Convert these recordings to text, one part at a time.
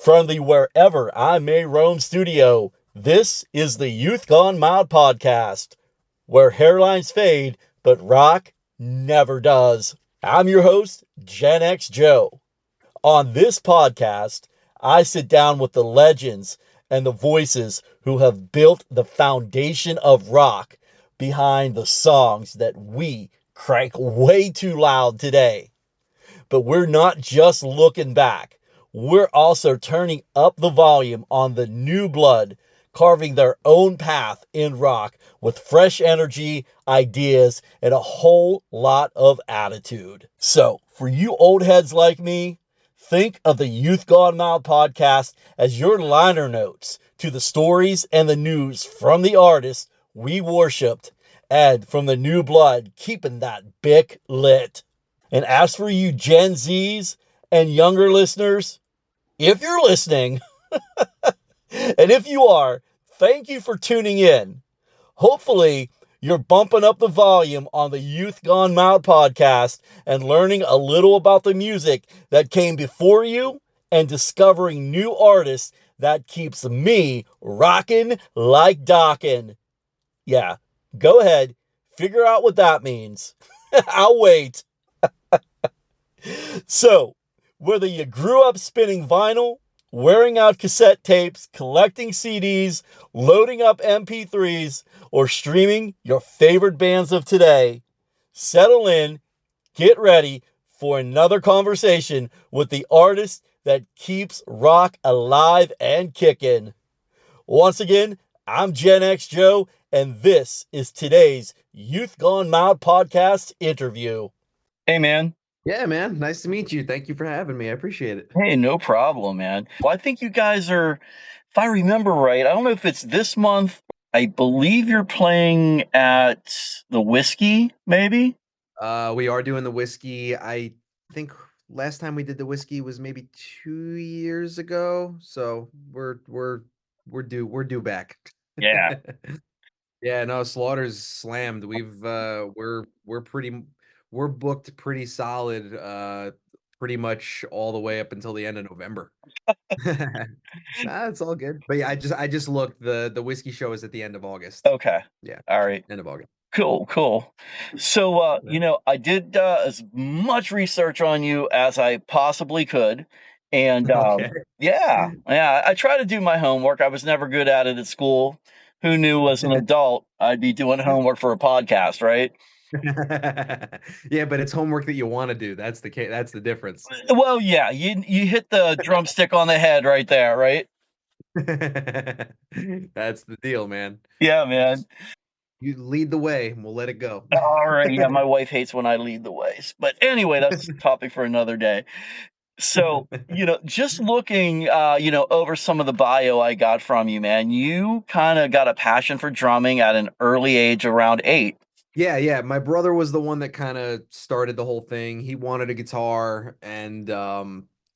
From the Wherever I May Roam studio, this is the Youth Gone Mild podcast, where hairlines fade, but rock never does. I'm your host, Gen X Joe. On this podcast, I sit down with the legends and the voices who have built the foundation of rock behind the songs that we crank way too loud today. But we're not just looking back. We're also turning up the volume on the new blood, carving their own path in rock with fresh energy, ideas, and a whole lot of attitude. So, for you old heads like me, think of the Youth Gone Mild podcast as your liner notes to the stories and the news from the artists we worshipped and from the new blood keeping that bick lit. And as for you Gen Zs and younger listeners, if you're listening, and if you are, thank you for tuning in. Hopefully, you're bumping up the volume on the Youth Gone Mild podcast and learning a little about the music that came before you and discovering new artists that keeps me rocking like dockin'. Yeah, go ahead, figure out what that means. I'll wait. So, whether you grew up spinning vinyl, wearing out cassette tapes, collecting CDs, loading up MP3s, or streaming your favorite bands of today, settle in, get ready for another conversation with the artist that keeps rock alive and kicking. Once again, I'm Gen X Joe, and this is today's Youth Gone Mild podcast interview. Hey, man. Yeah, man. Nice to meet you. Thank you for having me. I appreciate it. Hey, no problem, man. Well, I think you guys are, if I remember right, I don't know if it's this month. I believe you're playing at the Whiskey, maybe? We are doing the whiskey. I think last time we did the whiskey was maybe 2 years ago. So we're due back. Yeah. Yeah, no, Slaughter's slammed. We're booked pretty solid, pretty much all the way up until the end of November. Nah, it's all good. But yeah, I just looked. The whiskey show is at the end of August. Okay. Yeah, All right. end of August. Cool. So, I did as much research on you as I possibly could. And Okay. yeah, I try to do my homework. I was never good at it at school. Who knew as an adult I'd be doing homework for a podcast, right? Yeah, but it's homework that you want to do. That's the difference. Well, yeah, you hit the drumstick on the head right there, right? That's the deal, man. Yeah, man. You lead the way, and we'll let it go. All right. Yeah, my wife hates when I lead the ways. But anyway, that's a topic for another day. So, just looking, over some of the bio I got from you, man, you kind of got a passion for drumming at an early age, around 8. Yeah. My brother was the one that kind of started the whole thing. He wanted a guitar, and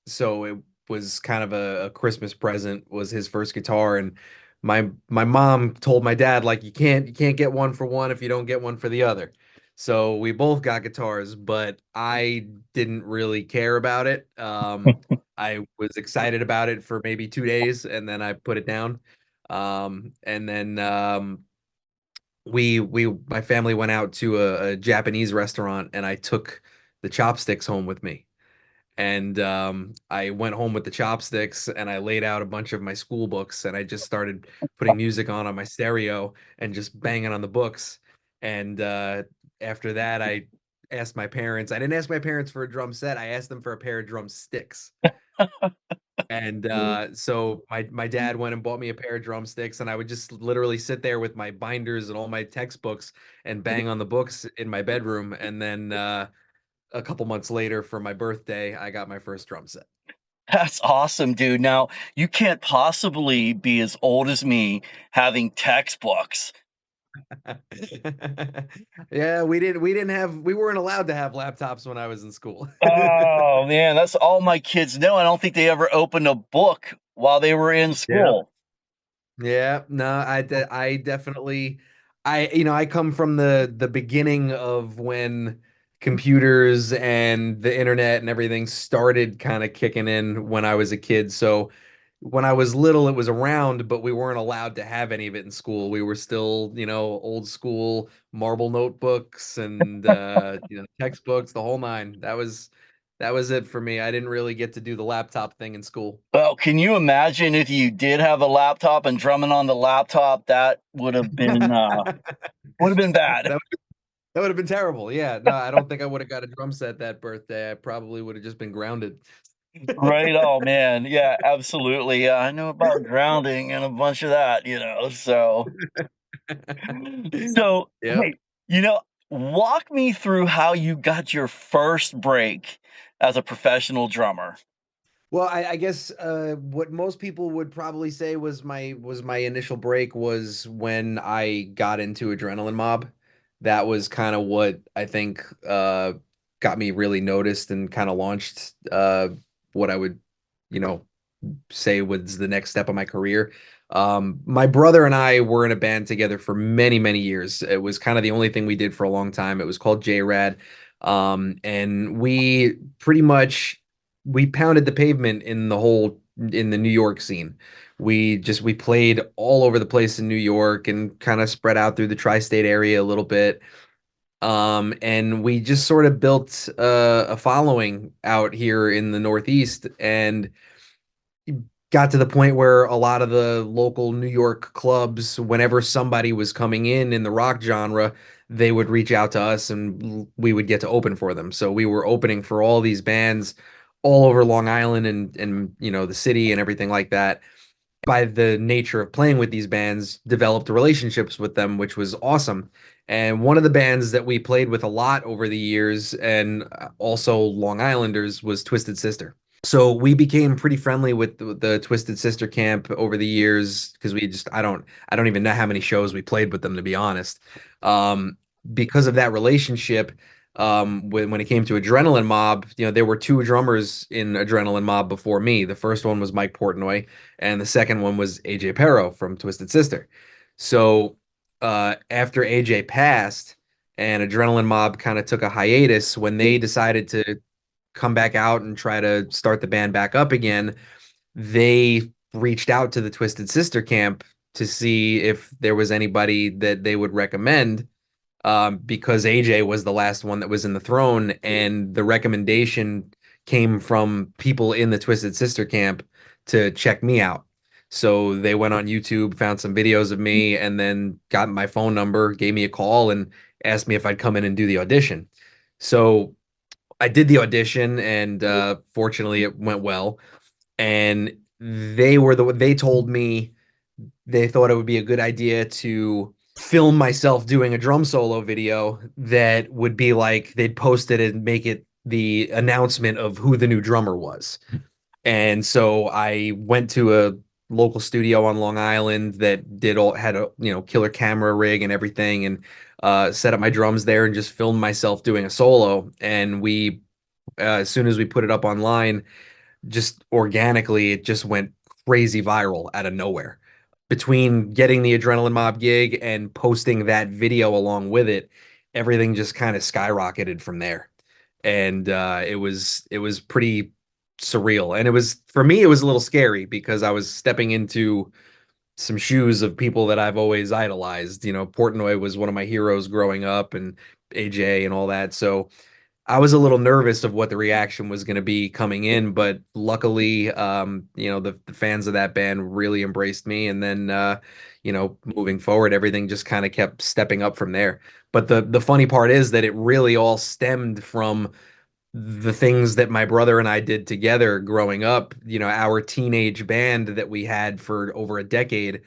so it was kind of a Christmas present was his first guitar. And my mom told my dad, like, you can't get one for one if you don't get one for the other. So we both got guitars, but I didn't really care about it. I was excited about it for maybe 2 days, and then I put it down. And then my family went out to a Japanese restaurant, and I took the chopsticks home with me. And I went home with the chopsticks, and I laid out a bunch of my school books, and I just started putting music on my stereo and just banging on the books. And after that, I asked my parents. I didn't ask my parents for a drum set. I asked them for a pair of drumsticks. And so my dad went and bought me a pair of drumsticks, and I would just literally sit there with my binders and all my textbooks and bang on the books in my bedroom. And then a couple months later, for my birthday, I got my first drum set. That's awesome, dude. Now, you can't possibly be as old as me having textbooks. Yeah, we weren't allowed to have laptops when I was in school. Oh, man, that's all my kids know. I don't think they ever opened a book while they were in Yeah. school. Yeah, no, I definitely, I come from the beginning of when computers and the internet and everything started kind of kicking in when I was a kid. So when I was little, it was around, but we weren't allowed to have any of it in school. We were still, old school marble notebooks and textbooks, the whole nine. That was it for me. I didn't really get to do the laptop thing in school. Well, can you imagine if you did have a laptop and drumming on the laptop? That would have been bad. That that would have been terrible. Yeah, no, I don't think I would have got a drum set that birthday. I probably would have just been grounded. Right. Oh man. Yeah, absolutely. Yeah, I know about grounding and a bunch of that. So Yep. hey, you know, walk me through how you got your first break as a professional drummer. Well, I guess what most people would probably say was my initial break was when I got into Adrenaline Mob. That was kind of what I think got me really noticed and kind of launched what I would, you know, say was the next step of my career. My brother and I were in a band together for many, many years. It was kind of the only thing we did for a long time. It was called J-Rad. And we pretty much we pounded the pavement in the New York scene. We played all over the place in New York and kind of spread out through the tri-state area a little bit. And we just sort of built a following out here in the Northeast and got to the point where a lot of the local New York clubs, whenever somebody was coming in the rock genre, they would reach out to us and we would get to open for them. So we were opening for all these bands all over Long Island and the city and everything like that. By the nature of playing with these bands, developed relationships with them, which was awesome. And one of the bands that we played with a lot over the years and also Long Islanders was Twisted Sister. So we became pretty friendly with the Twisted Sister camp over the years because I don't even know how many shows we played with them, to be honest. Um, because of that relationship, when it came to Adrenaline Mob, there were two drummers in Adrenaline Mob before me. The first one was Mike Portnoy, and the second one was AJ Pero from Twisted Sister. So after AJ passed and Adrenaline Mob kind of took a hiatus, when they decided to come back out and try to start the band back up again, they reached out to the Twisted Sister camp to see if there was anybody that they would recommend, because AJ was the last one that was in the throne, and the recommendation came from people in the Twisted Sister camp to check me out. So they went on YouTube, found some videos of me, and then got my phone number, gave me a call, and asked me if I'd come in and do the audition. So I did the audition, and fortunately, it went well. And they told me they thought it would be a good idea to film myself doing a drum solo video that would be like they'd post it and make it the announcement of who the new drummer was. And so I went to a local studio on Long Island that had a killer camera rig and everything, and set up my drums there and just filmed myself doing a solo. And as soon as we put it up online, just organically, it just went crazy viral out of nowhere. Between getting the Adrenaline Mob gig and posting that video along with it, everything just kind of skyrocketed from there. And it was pretty surreal. And for me, it was a little scary because I was stepping into some shoes of people that I've always idolized. Portnoy was one of my heroes growing up, and AJ and all that. So I was a little nervous of what the reaction was going to be coming in, but luckily, the fans of that band really embraced me. And then, moving forward, everything just kind of kept stepping up from there. But the funny part is that it really all stemmed from the things that my brother and I did together growing up. Our teenage band that we had for over a decade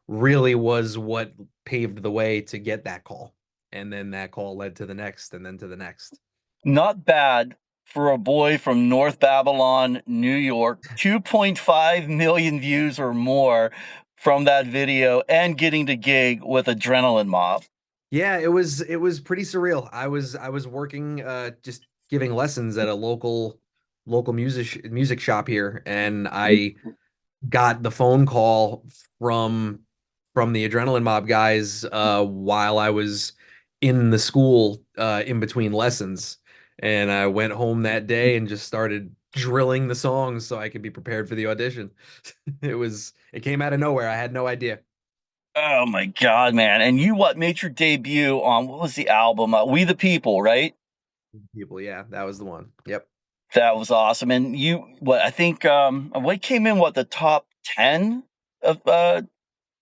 really was what paved the way to get that call. And then that call led to the next and then to the next. Not bad for a boy from North Babylon, New York. 2.5 million views or more from that video and getting to gig with Adrenaline Mob. Yeah, it was pretty surreal. I was working just giving lessons at a local music shop here, and I got the phone call from the Adrenaline Mob guys while I was in the school in between lessons. And I went home that day and just started drilling the songs so I could be prepared for the audition. It came out of nowhere. I had no idea. Oh my god, man! And you what made your debut on what was the album? We the People, right? People, yeah, that was the one. Yep. That was awesome. And you what I think what came in what the top 10 of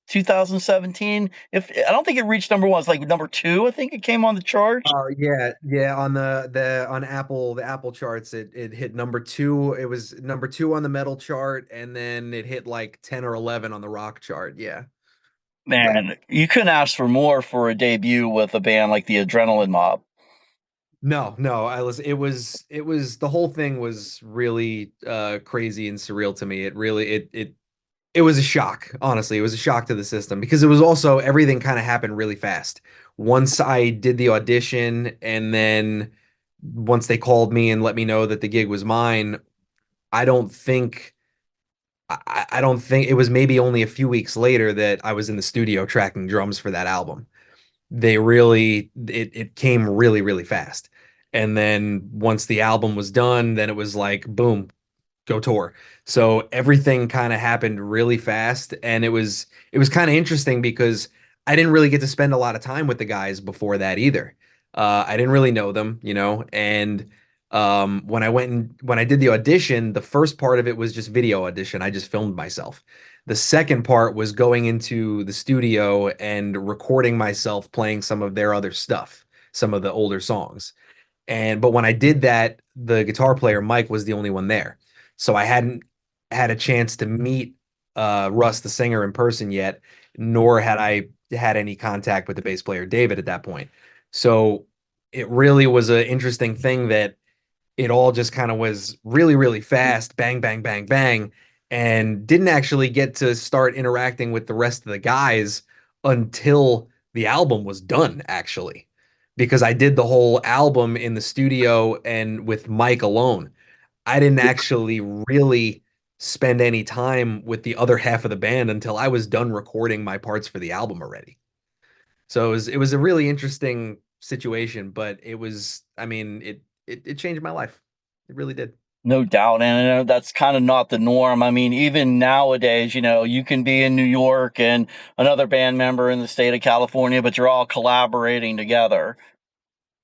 2017? If I don't think it reached number 1, it's like number 2, I think it came on the chart. Oh yeah, yeah. On the on Apple the Apple charts, it hit number two. It was number two on the metal chart, and then it hit like 10 or 11 on the rock chart. Yeah, right. Man, you couldn't ask for more for a debut with a band like the Adrenaline Mob. No, no, it was the whole thing was really crazy and surreal to me. It really it was a shock, honestly. It was a shock to the system because it was also everything kind of happened really fast. Once I did the audition and then once they called me and let me know that the gig was mine, I don't think I don't think it was maybe only a few weeks later that I was in the studio tracking drums for that album. They really it came really really fast. And then once the album was done, then it was like boom, go tour. So everything kind of happened really fast, and it was kind of interesting because I didn't really get to spend a lot of time with the guys before that either. I didn't really know them, and when I did the audition, the first part of it was just video audition. I just filmed myself. The second part was going into the studio and recording myself playing some of their other stuff, some of the older songs. But when I did that, the guitar player Mike was the only one there. So I hadn't had a chance to meet Russ, the singer, in person yet, nor had I had any contact with the bass player David at that point. So it really was an interesting thing that it all just kind of was really, really fast, bang, bang, bang, bang, and didn't actually get to start interacting with the rest of the guys until the album was done, actually, because I did the whole album in the studio and with Mike alone. I didn't actually really spend any time with the other half of the band until I was done recording my parts for the album already. So it was a really interesting situation, but I mean, it changed my life. It really did. No doubt, and I know that's kind of not the norm. I mean, even nowadays, you can be in New York and another band member in the state of California, but you're all collaborating together.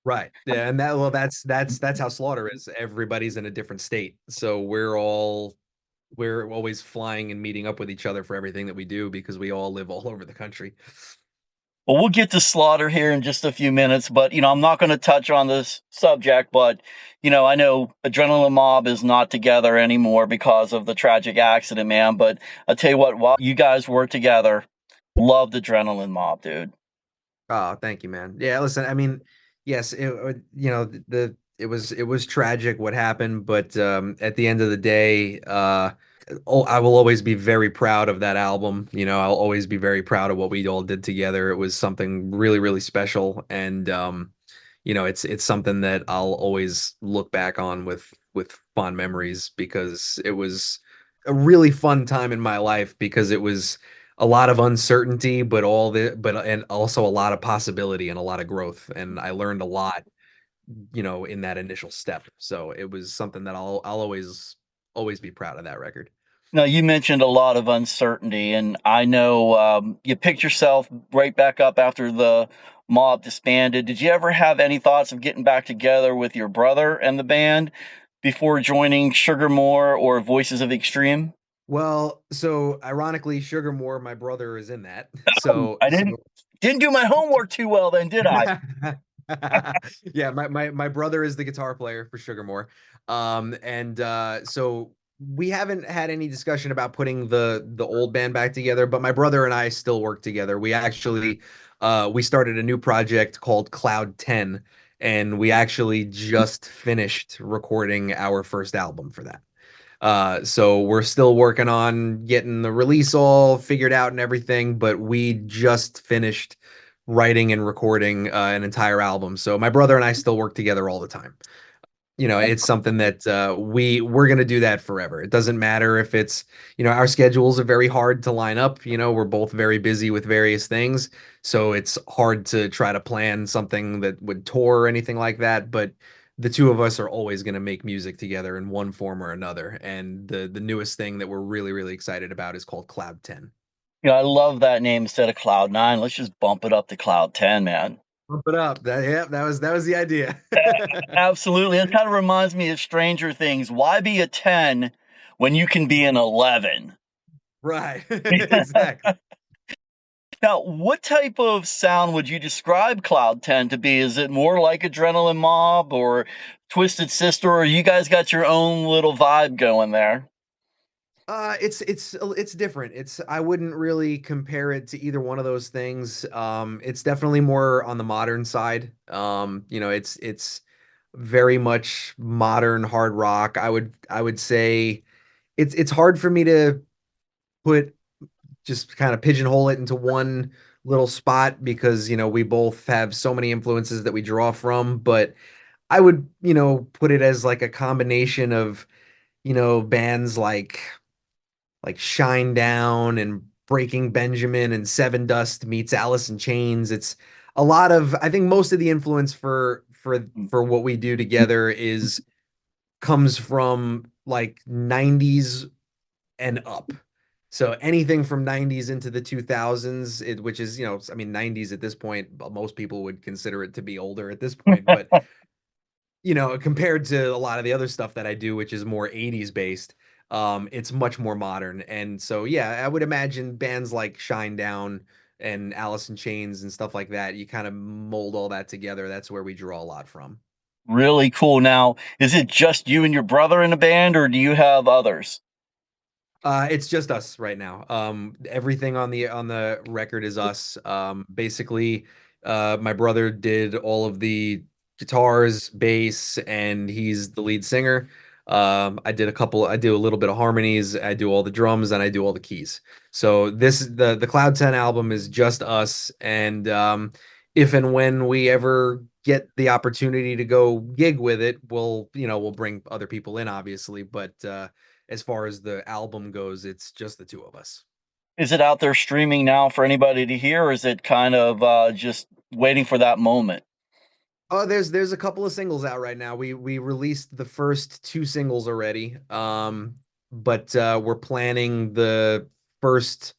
Right. Yeah, and that's how Slaughter is. Everybody's in a different state. So we're always flying and meeting up with each other for everything that we do because we all live all over the country. Well, we'll get to Slaughter here in just a few minutes, but I'm not going to touch on this subject, but I know Adrenaline Mob is not together anymore because of the tragic accident, man. But I tell you what, while you guys were together, loved Adrenaline Mob, dude. Oh, thank you, man. Yeah, listen, I mean, yes, it was tragic what happened, but at the end of the day, I will always be very proud of that album. I'll always be very proud of what we all did together. It was something really, really special, and it's something that I'll always look back on with fond memories because it was a really fun time in my life because it was a lot of uncertainty, and also a lot of possibility and a lot of growth, and I learned a lot, in that initial step. So it was something that I'll always be proud of that record. Now, you mentioned a lot of uncertainty, and I know you picked yourself right back up after the mob disbanded. Did you ever have any thoughts of getting back together with your brother and the band before joining Sugarmore or Voices of Extreme? Well, so ironically, Sugarmore, my brother, is in that. So, I so didn't do my homework too well then, did I? yeah, my brother is the guitar player for Sugarmore. And so we haven't had any discussion about putting the old band back together, but my brother and I still work together. We started a new project called Cloud 10, and we actually just finished recording our first album for that. So we're still working on getting the release all figured out and everything, but we just finished writing and recording an entire album. So my brother and I still work together all the time. It's something that we're gonna do that forever. It doesn't matter if it's, our schedules are very hard to line up. We're both very busy with various things, so it's hard to try to plan something that would tour or anything like that. But the two of us are always going to make music together in one form or another. And the newest thing that we're really, really excited about is called Cloud 10. I love that name instead of Cloud 9. Let's just bump it up to Cloud 10, man. Bump it up. Yeah, that was the idea. Absolutely. It kind of reminds me of Stranger Things. Why be a 10 when you can be an 11? Right. Exactly. Now, what type of sound would you describe Cloud 10 to be? Is it more like Adrenaline Mob or Twisted Sister, or you guys got your own little vibe going there? It's different. I wouldn't really compare it to either one of those things. It's definitely more on the modern side. It's very much modern hard rock. I would say it's hard for me to put just kind of pigeonhole it into one little spot because we both have so many influences that we draw from, but I would put it as like a combination of bands like Shine Down and Breaking Benjamin and Seven Dust meets Alice in Chains. It's a lot of, I think most of the influence for what we do together is comes from like 90s and up. So anything from 90s into the 2000s, which is, I mean, 90s at this point, most people would consider it to be older at this point, but compared to a lot of the other stuff that I do, which is more 80s based, it's much more modern. And so, yeah, I would imagine bands like Shinedown and Alice in Chains and stuff like that, you kind of mold all that together. That's where we draw a lot from. Really cool. Now, is it just you and your brother in a band, or do you have others? It's just us right now. Everything on the record is us. Basically, my brother did all of the guitars, bass, and he's the lead singer. I do a little bit of harmonies, I do all the drums, and I do all the keys. So the Cloud 10 album is just us, and if and when we ever get the opportunity to go gig with it, we'll bring other people in, obviously, but as far as the album goes, it's just the two of us. Is it out there streaming now for anybody to hear, or is it kind of just waiting for that moment? Oh, there's a couple of singles out right now. We released the first two singles already. But first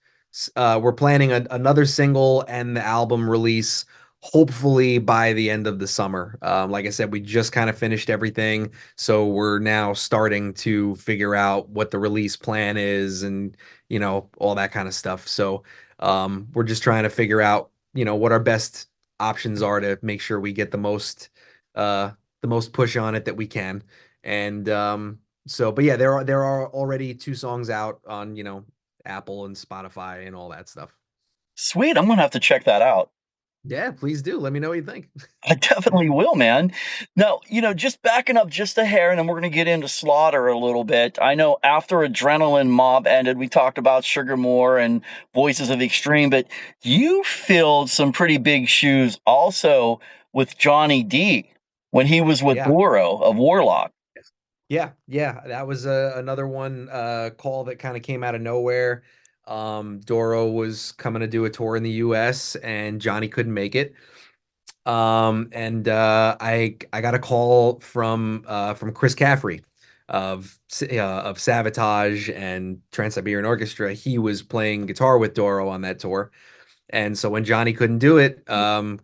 we're planning another single and the album release hopefully by the end of the summer. Like I said, we just kind of finished everything, so we're now starting to figure out what the release plan is and all that kind of stuff. So we're just trying to figure out what our best options are to make sure we get the most push on it that we can. And but yeah, there are already two songs out on Apple and Spotify and all that stuff. Sweet. I'm going to have to check that out. Yeah, please do. Let me know what you think. I definitely will, man. Now, just backing up just a hair, and then we're going to get into Slaughter a little bit. I know after Adrenaline Mob ended, we talked about Sugarmore and Voices of the Extreme, but you filled some pretty big shoes also with Johnny D when he was with Yeah. Doro of Warlock. Yeah, that was another one call that kind of came out of nowhere. Doro was coming to do a tour in the US and Johnny couldn't make it. And I got a call from Chris Caffrey of Sabotage and Trans-Siberian Orchestra. He was playing guitar with Doro on that tour. And so when Johnny couldn't do it,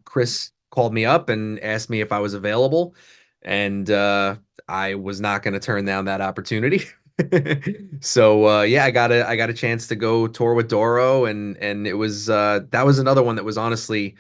Chris called me up and asked me if I was available. And I was not going to turn down that opportunity. So yeah, I got a chance to go tour with Doro, and it was that was another one that was honestly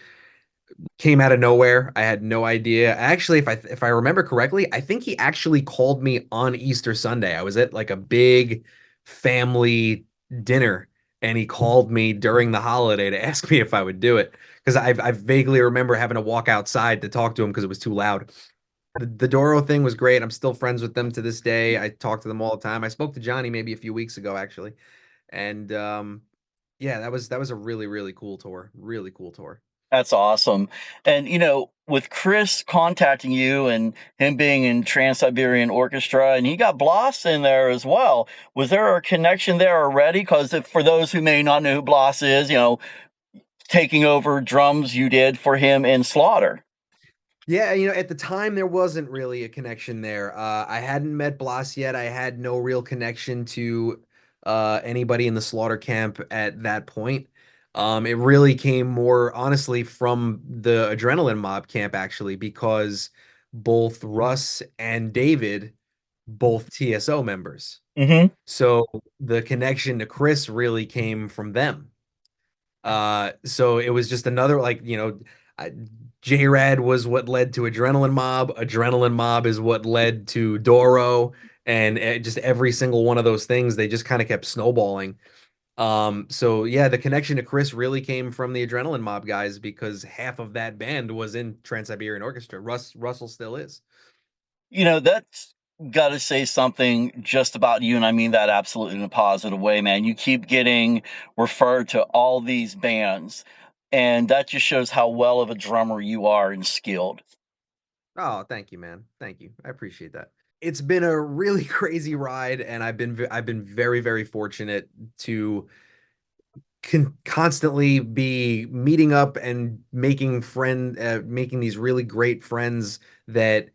came out of nowhere. I had no idea. Actually, if I remember correctly, I think he actually called me on Easter Sunday. I was at like a big family dinner, and he called me during the holiday to ask me if I would do it because I vaguely remember having to walk outside to talk to him because it was too loud. The Doro thing was great. I'm still friends with them to this day. I talk to them all the time. I spoke to Johnny maybe a few weeks ago actually, and yeah, that was a really really cool tour. Really cool tour. That's awesome. And, with Chris contacting you and him being in Trans-Siberian Orchestra, and he got Bloss in there as well. Was there a connection there already? Because for those who may not know who Bloss is, taking over drums you did for him in Slaughter. Yeah, at the time there wasn't really a connection there. I hadn't met Blas yet. I had no real connection to anybody in the slaughter camp at that point. It really came more honestly from the adrenaline mob camp actually, because both Russ and David, both TSO members. Hmm. So the connection to Chris really came from them. So it was just another like, I- J-Rad was what led to Adrenaline Mob. Adrenaline Mob is what led to Doro, and just every single one of those things, they just kind of kept snowballing. So yeah, the connection to Chris really came from the Adrenaline Mob guys because half of that band was in Trans-Siberian Orchestra. Russell still is. That's got to say something just about you, and I mean that absolutely in a positive way, man. You keep getting referred to all these bands, and that just shows how well of a drummer you are and skilled. Oh, thank you, man. Thank you. I appreciate that. It's been a really crazy ride, and I've been very, very fortunate to constantly be meeting up and making these really great friends that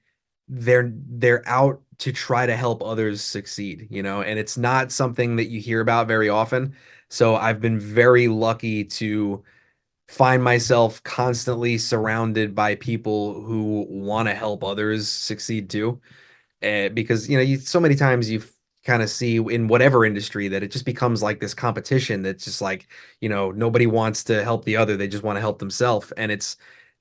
they're out to try to help others succeed, and it's not something that you hear about very often. So I've been very lucky to find myself constantly surrounded by people who want to help others succeed too. Because so many times you kind of see in whatever industry that it just becomes like this competition that's just like, nobody wants to help the other, they just want to help themselves. And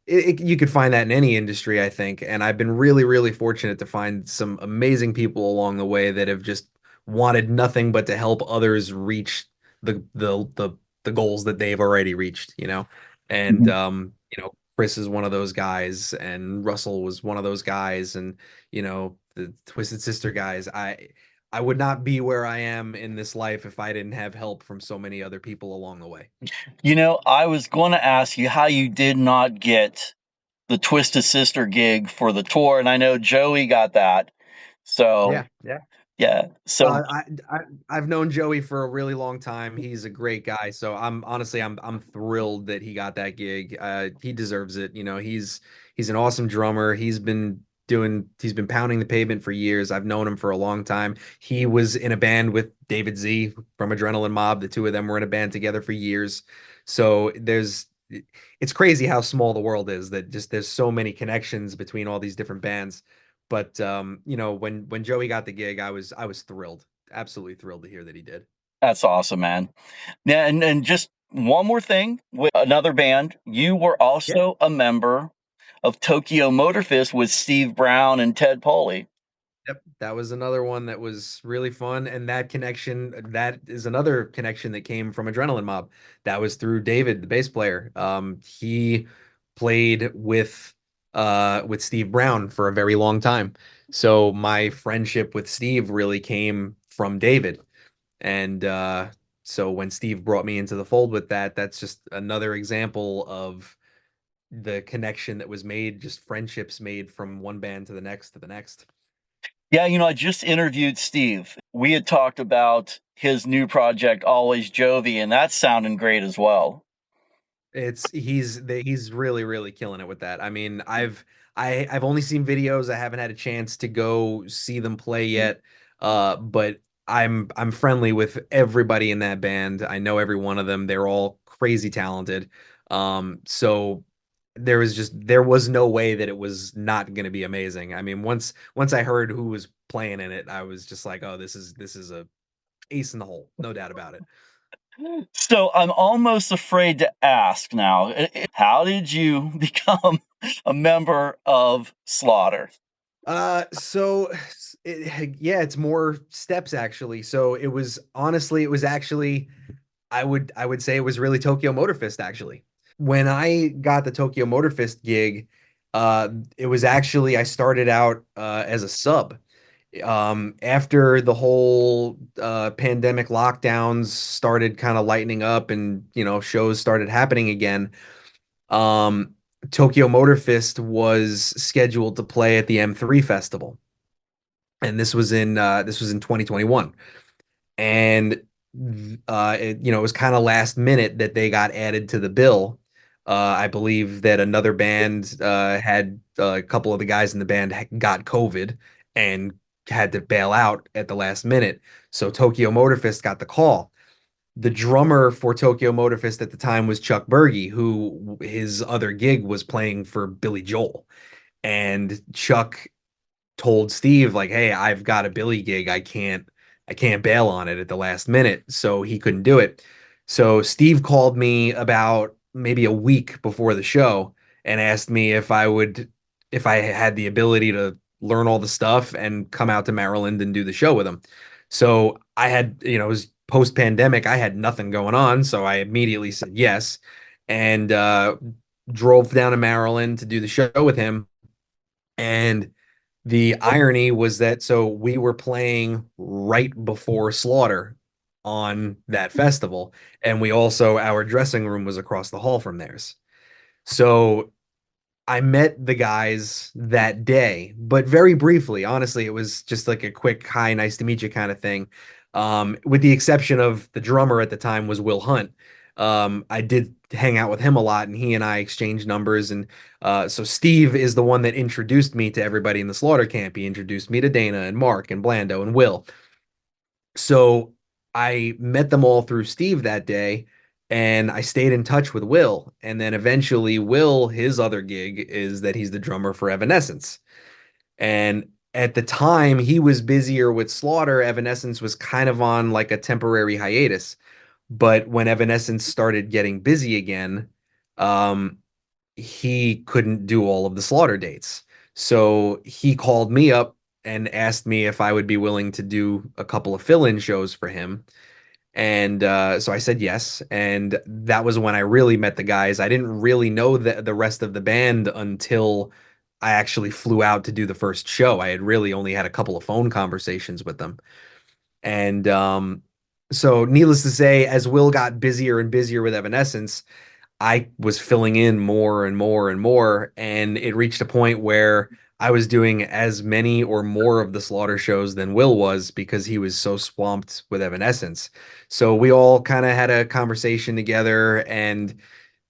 you could find that in any industry, I think. And I've been really, really fortunate to find some amazing people along the way that have just wanted nothing but to help others reach the goals that they've already reached, And Chris is one of those guys, and Russell was one of those guys, and the Twisted Sister guys. I would not be where I am in this life if I didn't have help from so many other people along the way. I was going to ask you how you did not get the Twisted Sister gig for the tour, and I know Joey got that. So, Yeah, yeah. yeah. So, Uh, I, I I've known Joey for a really long time. He's a great guy. So I'm thrilled that he got that gig. He deserves it. He's an awesome drummer. He's been pounding the pavement for years. I've known him for a long time. He was in a band with David Z from Adrenaline Mob. The two of them were in a band together for years. So it's crazy how small the world is, that just there's so many connections between all these different bands. But when Joey got the gig, I was thrilled, absolutely thrilled to hear that he did. that's awesome, man. Yeah, and just one more thing with another band, you were Yeah. also a member of Tokyo Motor Fist with Steve Brown and Ted Poley. Yep, that was another one that was really fun, and that is another connection that came from Adrenaline Mob. That was through David, the bass player. He played with Steve Brown for a very long time. So my friendship with Steve really came from David. And so when Steve brought me into the fold with that, that's just another example of the connection that was made, just friendships made from one band to the next to the next. Yeah, I just interviewed Steve. We had talked about his new project, Always Jovi, and that's sounding great as well. He's really really killing it with that. I mean, I've only seen videos. I haven't had a chance to go see them play yet. But I'm friendly with everybody in that band. I know every one of them. They're all crazy talented. So there was no way that it was not going to be amazing. I mean, once I heard who was playing in it, I was just like, oh, this is a ace in the hole, no doubt about it. So I'm almost afraid to ask now, how did you become a member of Slaughter? Yeah, it's more steps actually. So it was actually I would say it was really Tokyo Motor Fist actually. When I got the Tokyo Motor Fist gig, it was actually I started out as a sub. After the whole pandemic lockdowns started kind of lightening up and shows started happening again, um, Tokyo Motor Fist was scheduled to play at the M3 festival, and this was in 2021, and it was kind of last minute that they got added to the bill. I believe that another band had a couple of the guys in the band got COVID and had to bail out at the last minute. So Tokyo Motor Fist got the call. The drummer for Tokyo Motor Fist at the time was Chuck Berge, who his other gig was playing for Billy Joel. And Chuck told Steve like, "Hey, I've got a Billy gig. I can't bail on it at the last minute." So he couldn't do it. So Steve called me about maybe a week before the show and asked me if I had the ability to learn all the stuff and come out to Maryland and do the show with him. So I had, it was post pandemic. I had nothing going on, so I immediately said yes and drove down to Maryland to do the show with him. And the irony was that so we were playing right before Slaughter on that festival, and we also our dressing room was across the hall from theirs. So I met the guys that day, but very briefly. Honestly, it was just like a quick hi, nice to meet you kind of thing. With the exception of the drummer at the time was Will Hunt. I did hang out with him a lot, and he and I exchanged numbers. And so Steve is the one that introduced me to everybody in the Slaughter camp. He introduced me to Dana and Mark and Blando and Will. So I met them all through Steve that day, and I stayed in touch with Will. And then eventually, Will, his other gig is that he's the drummer for Evanescence. And at the time, he was busier with Slaughter. Evanescence was kind of on like a temporary hiatus. But when Evanescence started getting busy again, um, he couldn't do all of the Slaughter dates. So he called me up and asked me if I would be willing to do a couple of fill-in shows for him. And so I said yes. And that was when I really met the guys. I didn't really know the rest of the band until I actually flew out to do the first show. I had really only had a couple of phone conversations with them. And so, needless to say, as Will got busier and busier with Evanescence, I was filling in more and more and more. And it reached a point where I was doing as many or more of the Slaughter shows than Will was because he was so swamped with Evanescence. So we all kind of had a conversation together and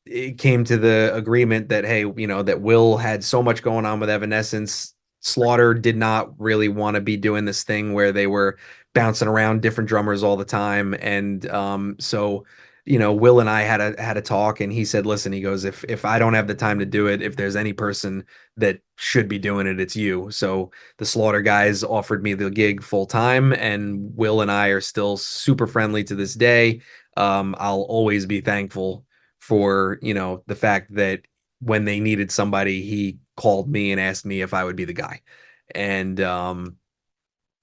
it came to the agreement that, hey, that Will had so much going on with Evanescence. Slaughter did not really want to be doing this thing where they were bouncing around different drummers all the time. And so Will and I had a talk, and he said, "Listen," he goes, "if I don't have the time to do it, if there's any person that should be doing it, it's you." So the Slaughter guys offered me the gig full time, and Will and I are still super friendly to this day. I'll always be thankful for the fact that when they needed somebody, he called me and asked me if I would be the guy, and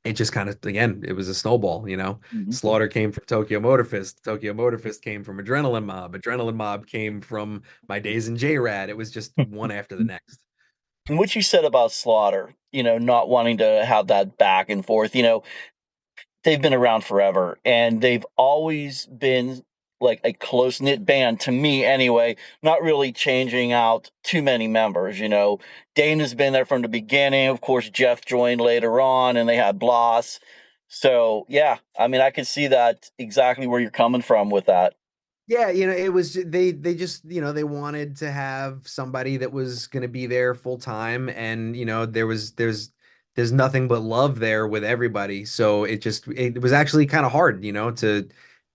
it just kind of again it was a snowball. Mhm. Slaughter came from Tokyo Motor Fist. Tokyo Motor Fist came from Adrenaline Mob. Adrenaline Mob came from my days in J-Rad. It was just one after the next. And what you said about Slaughter, not wanting to have that back and forth, they've been around forever and they've always been like a close knit band to me anyway, not really changing out too many members. Dana's been there from the beginning. Of course, Jeff joined later on and they had Bloss. So, yeah, I mean, I could see that exactly where you're coming from with that. Yeah, it was they just, they wanted to have somebody that was going to be there full time, and there's nothing but love there with everybody. So it was actually kind of hard, to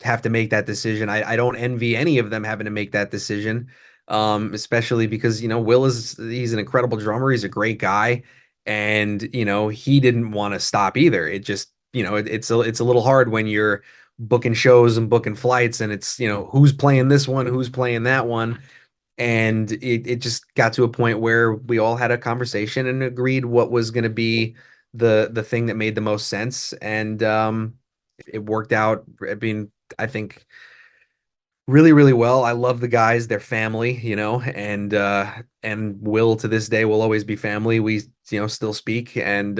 have to make that decision. I don't envy any of them having to make that decision. Especially because, Will he's an incredible drummer, he's a great guy, and he didn't want to stop either. It just, it's a little hard when you're booking shows and booking flights and it's who's playing this one, who's playing that one. And it just got to a point where we all had a conversation and agreed what was going to be the thing that made the most sense. And it worked out. I mean, I think really, really well. I love the guys, they're family, and Will to this day will always be family. We, still speak, and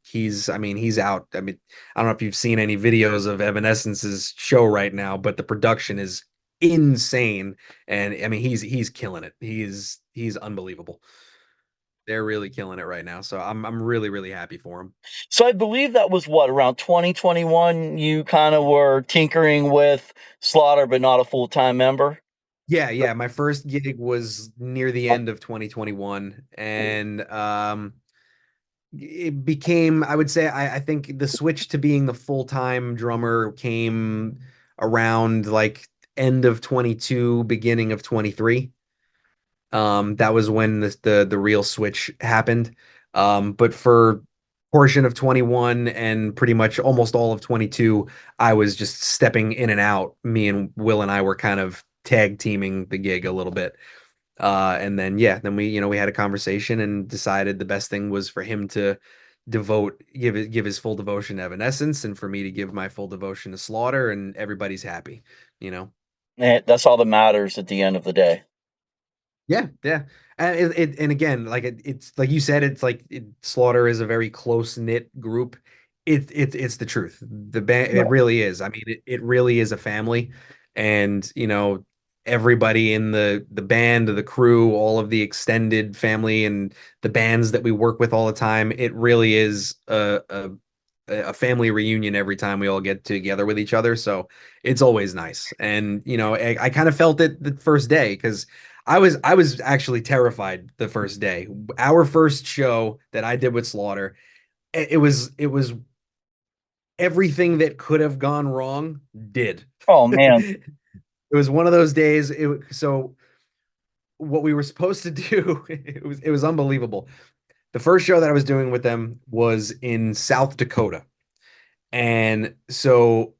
he's out. I mean, I don't know if you've seen any videos of Evanescence's show right now, but the production is insane. And I mean, he's killing it. He's unbelievable. They're really killing it right now. So I'm really, really happy for him. So I believe that was what, around 2021, you kind of were tinkering with Slaughter, but not a full time member. Yeah. My first gig was near the end of 2021, and it became, I would say, I think the switch to being the full-time drummer came around like end of 22, beginning of 23. That was when the real switch happened. But for portion of 21 and pretty much almost all of 22, I was just stepping in and out. Me and Will and I were kind of tag teaming the gig a little bit. And then yeah, then we had a conversation and decided the best thing was for him to give his full devotion to Evanescence, and for me to give my full devotion to Slaughter, and everybody's happy, you know. That's all that matters at the end of the day. Yeah. And and again, like it's like you said, it's like Slaughter is a very close knit group. It's the truth. The band, it Right. really is. I mean, it really is a family, and everybody in the band, the crew, all of the extended family, and the bands that we work with all the time. It really is a family reunion every time we all get together with each other. So it's always nice. And I kind of felt it the first day because I was actually terrified the first day. Our first show that I did with Slaughter, it was everything that could have gone wrong did. Oh man. It was one of those days. So what we were supposed to do, it was unbelievable. The first show that I was doing with them was in South Dakota. And so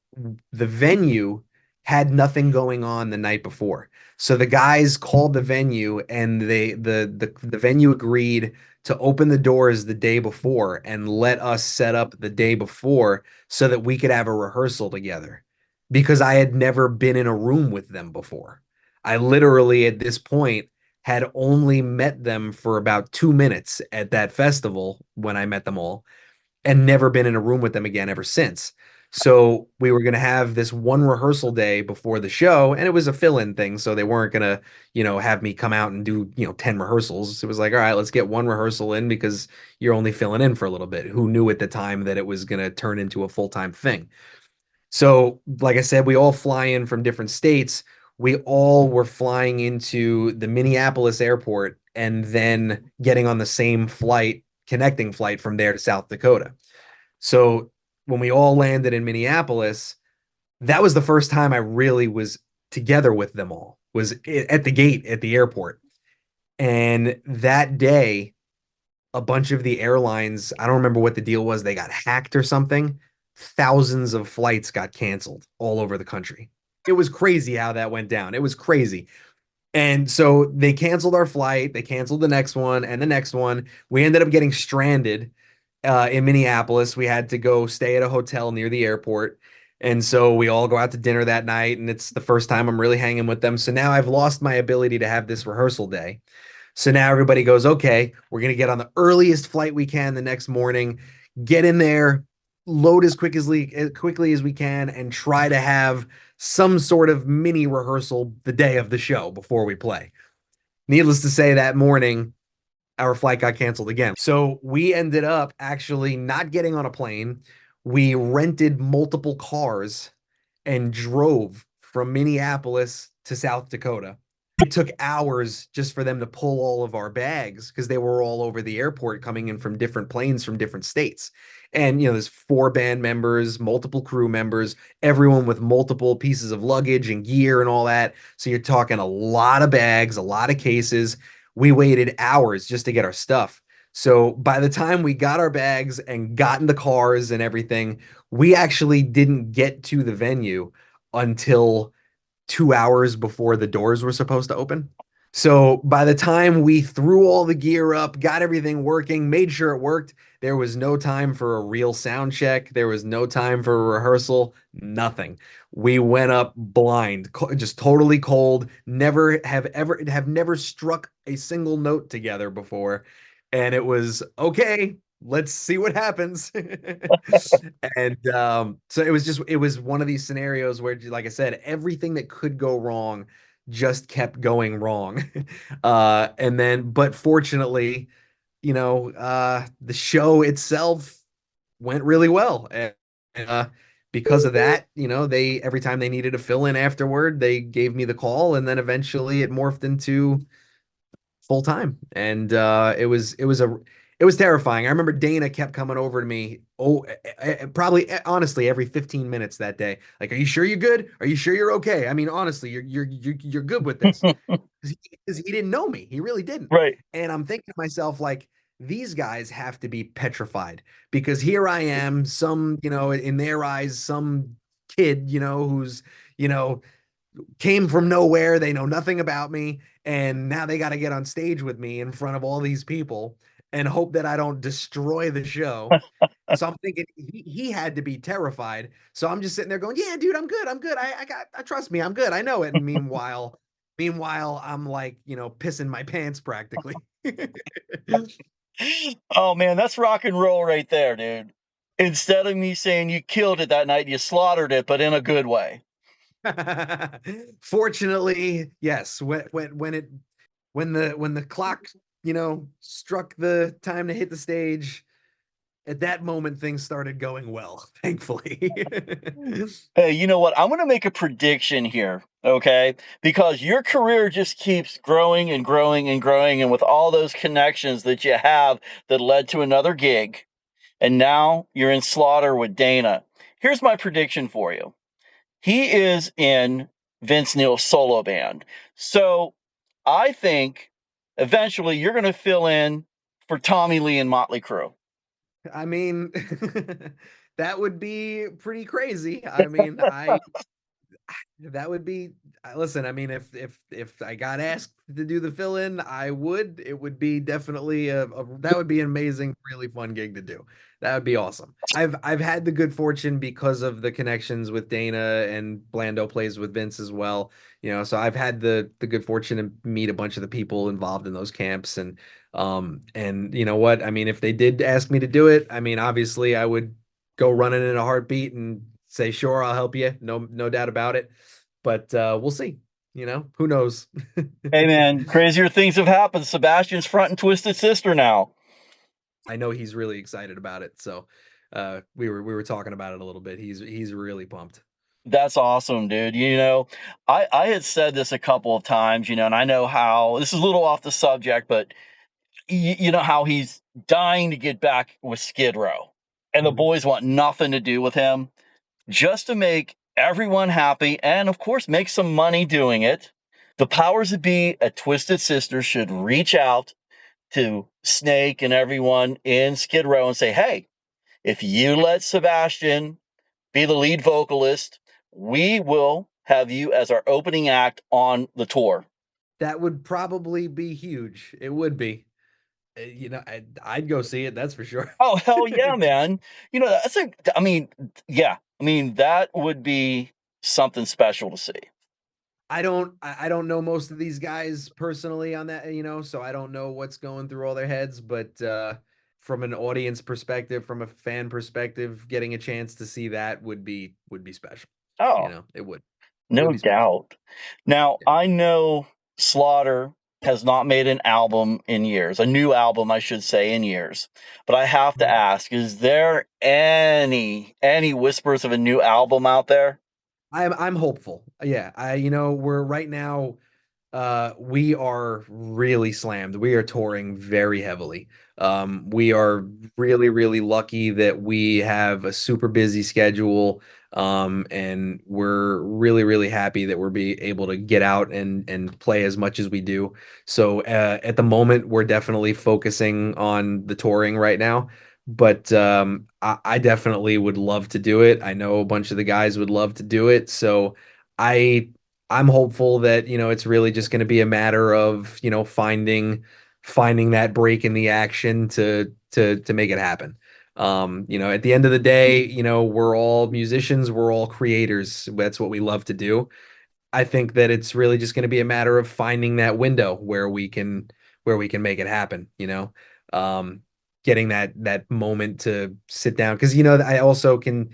the venue had nothing going on the night before. So the guys called the venue, and the venue agreed to open the doors the day before and let us set up the day before so that we could have a rehearsal together, because I had never been in a room with them before. I literally at this point had only met them for about 2 minutes at that festival when I met them all, and never been in a room with them again ever since. So we were going to have this one rehearsal day before the show, and it was a fill-in thing. So they weren't going to, have me come out and do, 10 rehearsals. It was like, all right, let's get one rehearsal in because you're only filling in for a little bit. Who knew at the time that it was going to turn into a full-time thing? So, like I said, we all fly in from different states. We all were flying into the Minneapolis airport and then getting on the same flight, connecting flight from there to South Dakota. So when we all landed in Minneapolis, that was the first time I really was together with them all, was at the gate at the airport. And that day, a bunch of the airlines, I don't remember what the deal was, they got hacked or something. Thousands of flights got canceled all over the country. It was crazy how that went down. It was crazy. And so they canceled our flight, they canceled the next one and the next one. We ended up getting stranded in Minneapolis. We had to go stay at a hotel near the airport. And so we all go out to dinner that night, and it's the first time I'm really hanging with them. So now I've lost my ability to have this rehearsal day. So now everybody goes, okay, we're going to get on the earliest flight we can the next morning, get in there, load as quickly as we can, and try to have some sort of mini rehearsal the day of the show before we play. Needless to say, that morning, our flight got canceled again. So we ended up actually not getting on a plane. We rented multiple cars and drove from Minneapolis to South Dakota. It took hours just for them to pull all of our bags because they were all over the airport coming in from different planes from different states. And, there's 4 band members, multiple crew members, everyone with multiple pieces of luggage and gear and all that. So you're talking a lot of bags, a lot of cases. We waited hours just to get our stuff. So by the time we got our bags and got in the cars and everything, we actually didn't get to the venue until 2 hours before the doors were supposed to open. So by the time we threw all the gear up, got everything working, made sure it worked, there was no time for a real sound check. There was no time for a rehearsal, nothing. We went up blind, just totally cold, have never struck a single note together before. And it was okay, let's see what happens. And so it was one of these scenarios where, like I said, everything that could go wrong just kept going wrong. And then, but fortunately, the show itself went really well. And because of that, they every time they needed a fill in afterward, they gave me the call, and then eventually it morphed into full time. And it was terrifying. I remember Dana kept coming over to me, probably honestly every 15 minutes that day. Like, are you sure you're good? Are you sure you're okay? I mean, honestly, you're good with this. Because he didn't know me. He really didn't. Right. And I'm thinking to myself, like, these guys have to be petrified because here I am, some, in their eyes, some kid, who's, you know, came from nowhere. They know nothing about me. And now they got to get on stage with me in front of all these people and hope that I don't destroy the show. So I'm thinking he had to be terrified. So I'm just sitting there going, "Yeah, dude, I'm good. I'm good. I trust me. I'm good. I know it." And meanwhile, I'm like, pissing my pants practically. Oh man, that's rock and roll right there, dude. Instead of me saying you killed it that night, you slaughtered it, but in a good way. Fortunately, yes. When the clock, struck the time to hit the stage, at that moment things started going well, thankfully. Hey, you know what? I'm going to make a prediction here, okay? Because your career just keeps growing and growing and growing. And with all those connections that you have that led to another gig, and now you're in Slaughter with Dana. Here's my prediction for you. He is in Vince Neil's solo band. So I think eventually you're going to fill in for Tommy Lee and Motley Crue. I mean, that would be pretty crazy. I mean, I that would be listen, I mean, if I got asked to do the fill-in, I would. It would be definitely that would be an amazing, really fun gig to do. That would be awesome. I've had the good fortune because of the connections with Dana, and Blando plays with Vince as well. So I've had the good fortune to meet a bunch of the people involved in those camps, and you know what? I mean, if they did ask me to do it, I mean, obviously I would go running in a heartbeat and say, sure, I'll help you. No doubt about it. But we'll see. Who knows? Hey man, crazier things have happened. Sebastian's front and Twisted Sister now. I know he's really excited about it. So we were talking about it a little bit. He's really pumped. That's awesome, dude. I had said this a couple of times, and I know how this is a little off the subject, but you know how he's dying to get back with Skid Row, and the Mhm. boys want nothing to do with him, just to make everyone happy and, of course, make some money doing it. The powers that be at Twisted Sister should reach out to Snake and everyone in Skid Row and say, hey, if you let Sebastian be the lead vocalist, we will have you as our opening act on the tour. That would probably be huge. It would be. I'd go see it. That's for sure. Oh, hell yeah, man. I mean, that would be something special to see. I don't know most of these guys personally on that, so I don't know what's going through all their heads, but from an audience perspective, from a fan perspective, getting a chance to see that would be special. Oh, It would no be special. doubt. Now, Yeah. I know Slaughter has not made an album in years, a new album, I should say, in years. But I have to Mhm. ask, is there any whispers of a new album out there? I'm hopeful. Yeah, we're right now we are really slammed. We are touring very heavily. We are really, really lucky that we have a super busy schedule. And we're really, really happy that we're be able to get out and play as much as we do. So at the moment, we're definitely focusing on the touring right now. But I definitely would love to do it. I know a bunch of the guys would love to do it. So I I'm hopeful that, it's really just going to be a matter of, finding that break in the action to make it happen. At the end of the day, we're all musicians, we're all creators. That's what we love to do. I think that it's really just going to be a matter of finding that window where we can make it happen, Um, getting that moment to sit down because I also can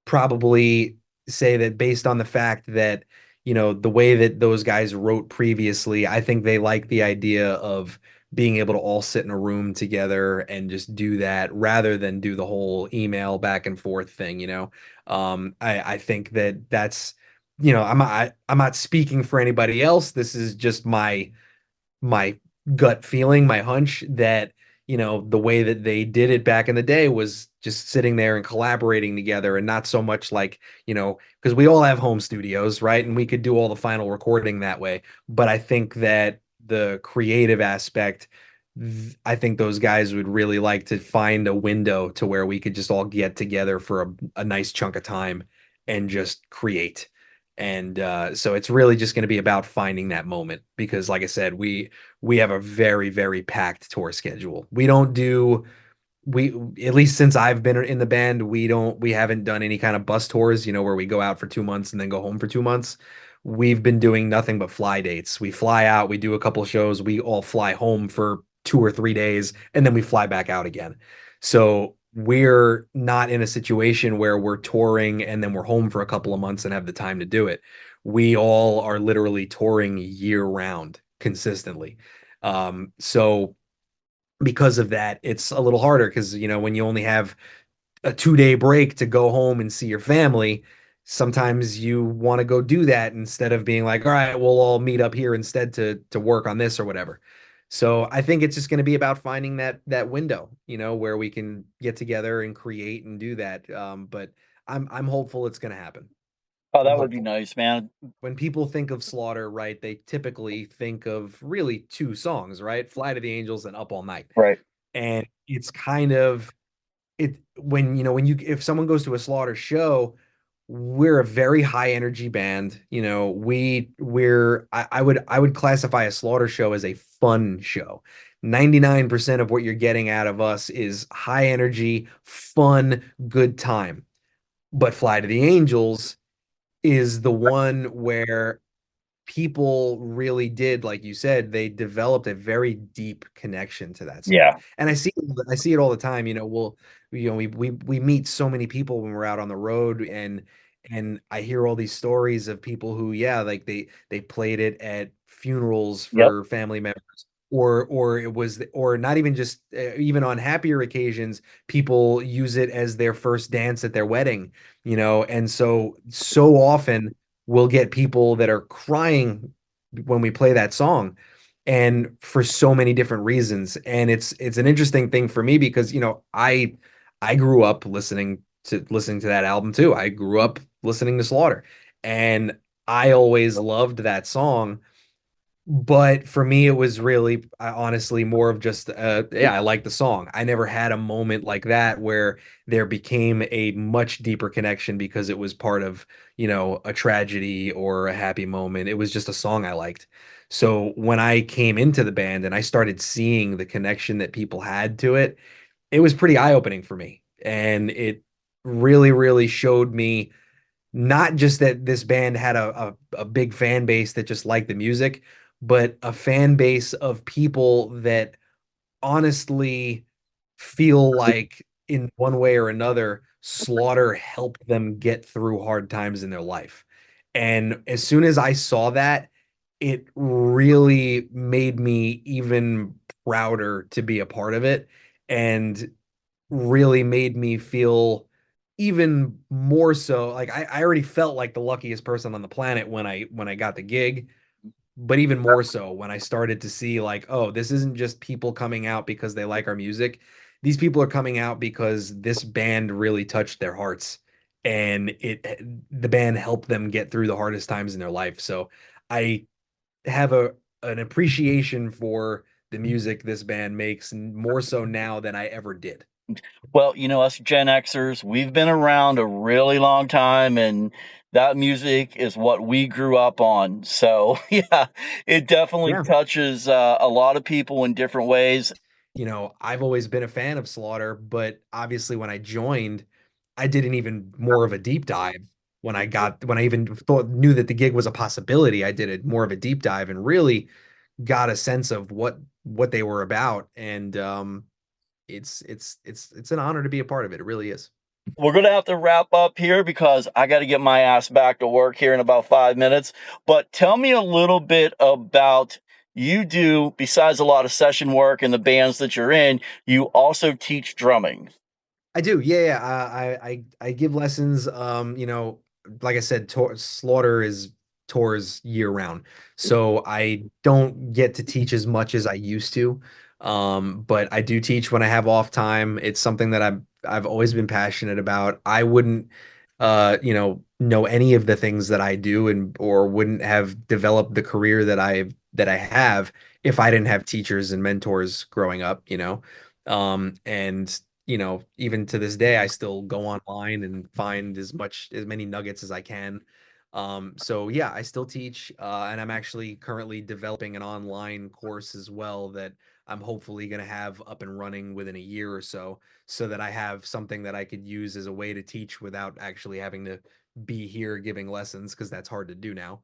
probably say that based on the fact that the way that those guys wrote previously, I think they like the idea of being able to all sit in a room together and just do that rather than do the whole email back and forth thing, you know. I think that that's, you know, I'm not speaking for anybody else. This is just my gut feeling, my hunch that, you know, the way that they did it back in the day was just sitting there and collaborating together and not so much like, you know, because we all have home studios, right? And we could do all the final recording that way. But I think that the creative aspect, I think those guys would really like to find a window to where we could just all get together for a nice chunk of time and just create. And so it's really just going to be about finding that moment because, like I said, we have a very, very packed tour schedule. We don't do we at least since I've been in the band, we haven't done any kind of bus tours, you know, where we go out for 2 months and then go home for 2 months. We've been doing nothing but fly dates. We fly out, we do a couple shows, we all fly home for 2 or 3 days, and then we fly back out again. So we're not in a situation where we're touring and then we're home for a couple of months and have the time to do it. We all are literally touring year round consistently. So because of that, it's a little harder because, you know, when you only have a 2 day break to go home and see your family, sometimes you want to go do that instead of being like, all right, we'll all meet up here instead to work on this or whatever. So I think it's just going to be about finding that window, you know, where we can get together and create and do that. But I'm hopeful it's going to happen. Oh, I'm that would be hopeful. nice, man. When people think of Slaughter, right, they typically think of really two songs, right? Fly to the Angels and Up All Night. Right. And it's kind of it when you know when you if someone goes to a Slaughter show, we're a very high energy band. You know, I would classify a Slaughter show as a fun show. 99% of what you're getting out of us is high energy, fun, good time. But Fly to the Angels is the one where people really did, like you said, they developed a very deep connection to that song. Yeah. And I see it all the time. You know, we meet so many people when we're out on the road and I hear all these stories of people who, yeah, like they played it at funerals Yep. for family members. Or it was, or not even just even on happier occasions, people use it as their first dance at their wedding, you know, and so often we'll get people that are crying when we play that song and for so many different reasons, and it's an interesting thing for me because, you know, I grew up listening to that album too. I grew up listening to Slaughter, and I always loved that song. But for me, it was really, honestly more of just, yeah, I like the song. I never had a moment like that where there became a much deeper connection because it was part of, you know, a tragedy or a happy moment. It was just a song I liked. So when I came into the band and I started seeing the connection that people had to it, it was pretty eye-opening for me. And it really, really showed me not just that this band had a big fan base that just liked the music, but a fan base of people that honestly feel like in one way or another, Slaughter helped them get through hard times in their life. And as soon as I saw that, it really made me even prouder to be a part of it and really made me feel even more so like I already felt like the luckiest person on the planet when I got the gig, but even more so when I started to see like, oh, this isn't just people coming out because they like our music. These people are coming out because this band really touched their hearts and the band helped them get through the hardest times in their life. So I have a an appreciation for the music this band makes more so now than I ever did. Well, us Gen Xers, we've been around a really long time, and that music is what we grew up on. So, yeah, it definitely Yeah. touches a lot of people in different ways. You know, I've always been a fan of Slaughter, but obviously when I joined, I did an even more of a deep dive. When I even thought knew that the gig was a possibility, I did it more of a deep dive and really got a sense of what they were about. And it's an honor to be a part of it. It really is. We're going to have to wrap up here because I got to get my ass back to work here in about 5 minutes. But tell me a little bit about you do, besides a lot of session work and the bands that you're in, you also teach drumming. I do. Yeah, yeah. I give lessons. Like I said, Slaughter is tours year round, so I don't get to teach as much as I used to. But I do teach when I have off time. It's something that I've always been passionate about. I wouldn't, know any of the things that I do, and or wouldn't have developed the career that I have if I didn't have teachers and mentors growing up. And even to this day, I still go online and find as many nuggets as I can. So yeah, I still teach, and I'm actually currently developing an online course as well that I'm hopefully going to have up and running within a year or so that I have something that I could use as a way to teach without actually having to be here giving lessons because that's hard to do now.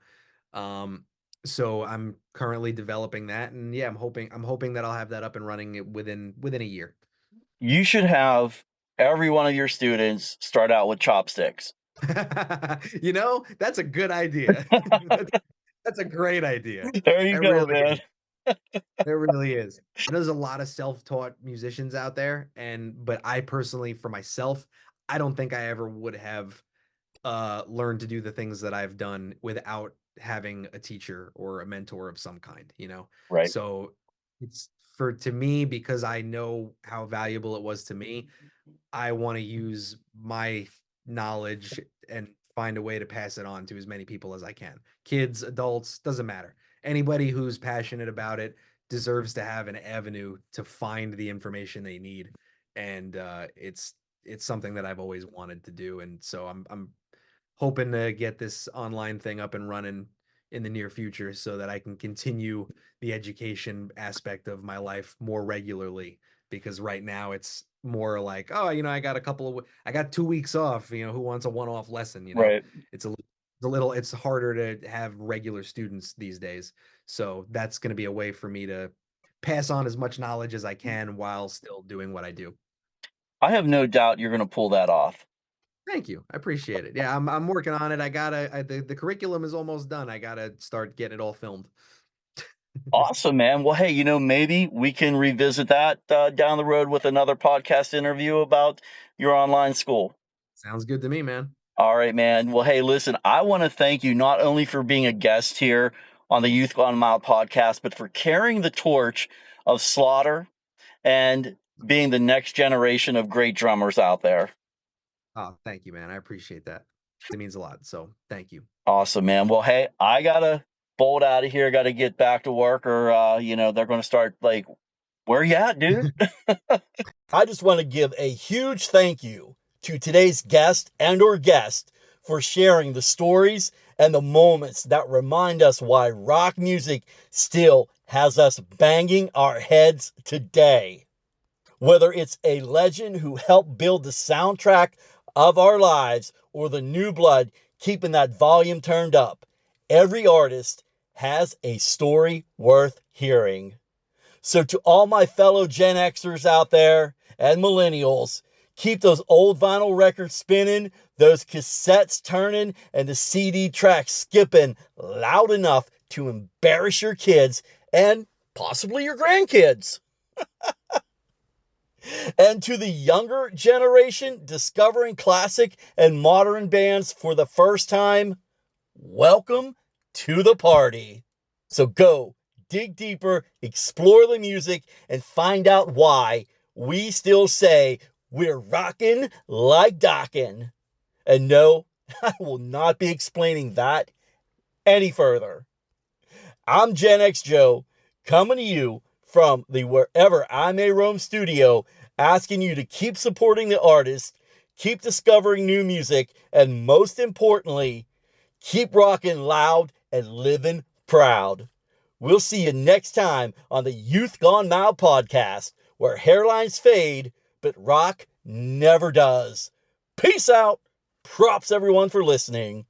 Um, so I'm currently developing that, and yeah, I'm hoping that I'll have that up and running within a year. You should have every one of your students start out with chopsticks. That's a good idea. That's, that's a great idea. There you That go, really man. is. There really is. I know there's a lot of self-taught musicians out there, but I personally, for myself, I don't think I ever would have learned to do the things that I've done without having a teacher or a mentor of some kind. Right. So it's for to me because I know how valuable it was to me. I want to use my knowledge and find a way to pass it on to as many people as I can. Kids, adults, doesn't matter. Anybody who's passionate about it deserves to have an avenue to find the information they need. And it's something that I've always wanted to do. And so I'm hoping to get this online thing up and running in the near future so that I can continue the education aspect of my life more regularly because right now it's more like, oh, I got 2 weeks off, who wants a one-off lesson. Right. It's harder to have regular students these days. So that's going to be a way for me to pass on as much knowledge as I can while still doing what I do. I have no doubt you're going to pull that off. Thank you. I appreciate it. Yeah, I'm working on it. The curriculum is almost done. I gotta start getting it all filmed. Awesome, man. Well, hey, maybe we can revisit that down the road with another podcast interview about your online school. Sounds good to me, man. All right, man. Well, hey, listen, I want to thank you not only for being a guest here on the Youth Gone Mild podcast, but for carrying the torch of Slaughter and being the next generation of great drummers out there. Oh, thank you, man. I appreciate that. It means a lot. So thank you. Awesome, man. Well, hey, I gotta bolt out of here. Got to get back to work, or they're going to start like, "Where you at, dude?" I just want to give a huge thank you to today's guest for sharing the stories and the moments that remind us why rock music still has us banging our heads today. Whether it's a legend who helped build the soundtrack of our lives or the new blood keeping that volume turned up, every artist has a story worth hearing. So to all my fellow Gen Xers out there and millennials, keep those old vinyl records spinning, those cassettes turning, and the CD tracks skipping loud enough to embarrass your kids and possibly your grandkids. And to the younger generation discovering classic and modern bands for the first time, welcome to the party. So go dig deeper, explore the music, and find out why we still say we're rockin' like dockin'. And no, I will not be explaining that any further. I'm Gen X Joe, coming to you from the Wherever I May Roam studio, asking you to keep supporting the artist, keep discovering new music, and most importantly, keep rocking loud and living proud. We'll see you next time on the Youth Gone Mild podcast, where hairlines fade, but rock never does. Peace out. Props everyone for listening.